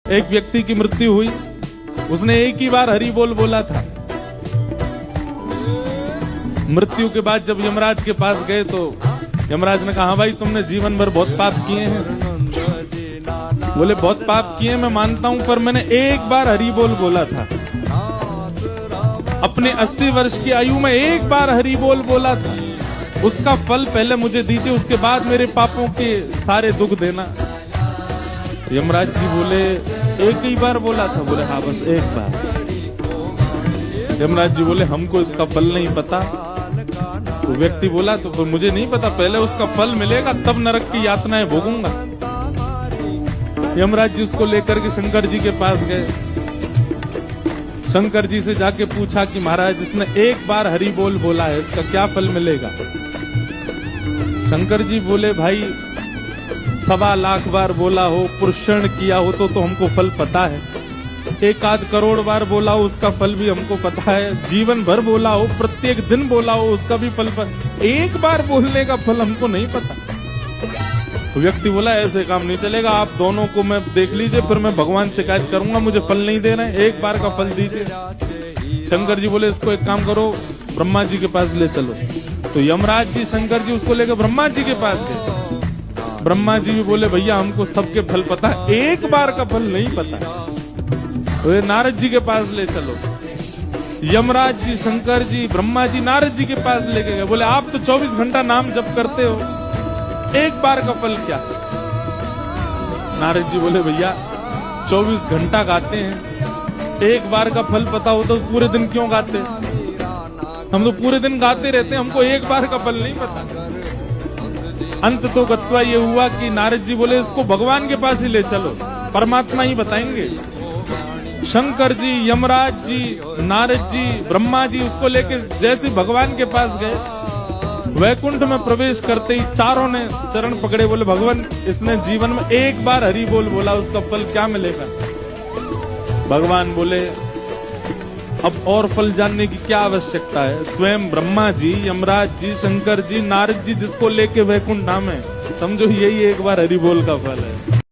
एक व्यक्ति की मृत्यु हुई, उसने एक ही बार हरि बोल बोला था। मृत्यु के बाद जब यमराज के पास गए तो यमराज ने कहा, भाई तुमने जीवन भर बहुत पाप किए हैं। बोले बहुत पाप किए मैं मानता हूं, पर मैंने एक बार हरि बोल बोला था। अपने 80 वर्ष की आयु में एक बार हरि बोल बोला था, उसका फल पहले मुझे दीजिए, उसके बाद मेरे पापों के सारे दुख देना। यमराज जी बोले एक ही बार बोला था। बोले हाँ बस एक बार। यमराज जी बोले हमको इसका फल नहीं पता। तो व्यक्ति बोला तो फिर मुझे नहीं पता, पहले उसका फल मिलेगा तब नरक की यातनाएं भोगूंगा। यमराज जी उसको लेकर के शंकर जी के पास गए। शंकर जी से जाके पूछा कि महाराज इसने एक बार हरि बोल बोला है, इसका क्या फल मिलेगा। शंकर जी बोले भाई 1.25 लाख बार बोला हो, पुरुषण किया हो तो हमको फल पता है। 1 करोड़ बार बोला हो उसका फल भी हमको पता है। जीवन भर बोला हो, प्रत्येक दिन बोला हो उसका भी फल एक बार बोलने का फल हमको नहीं पता। तो व्यक्ति बोला ऐसे काम नहीं चलेगा, आप दोनों को मैं देख लीजिए, फिर मैं भगवान से शिकायत करूंगा, मुझे फल नहीं दे रहे हैं, एक बार का फल दीजिए। शंकर जी बोले इसको एक काम करो, ब्रह्मा जी के पास ले चलो। तो यमराज जी शंकर जी उसको लेकर ब्रह्मा जी के पास गए। ब्रह्मा जी भी बोले भैया हमको सबके फल पता है, एक बार का फल नहीं पता। तो नारद जी के पास ले चलो। यमराज जी शंकर जी ब्रह्मा जी नारद जी के पास लेके गए। बोले आप तो 24 घंटा नाम जप करते हो, एक बार का फल क्या। नारद जी बोले भैया 24 घंटा गाते हैं, एक बार का फल पता हो तो पूरे दिन क्यों गाते। हम तो पूरे दिन गाते रहते हैं, हमको एक बार का फल नहीं पता। अंत तो गत्वा ये हुआ कि नारद जी बोले इसको भगवान के पास ही ले चलो, परमात्मा ही बताएंगे। शंकर जी यमराज जी नारद जी ब्रह्मा जी उसको लेके जैसे भगवान के पास गए, वैकुंठ में प्रवेश करते ही चारों ने चरण पकड़े। बोले भगवान इसने जीवन में एक बार हरि बोल बोला, उसका फल क्या मिलेगा। भगवान बोले अब और फल जानने की क्या आवश्यकता है। स्वयं ब्रह्मा जी यमराज जी शंकर जी नारद जी जिसको लेके वैकुंठ धाम है, समझो यही एक बार हरि बोल का फल है।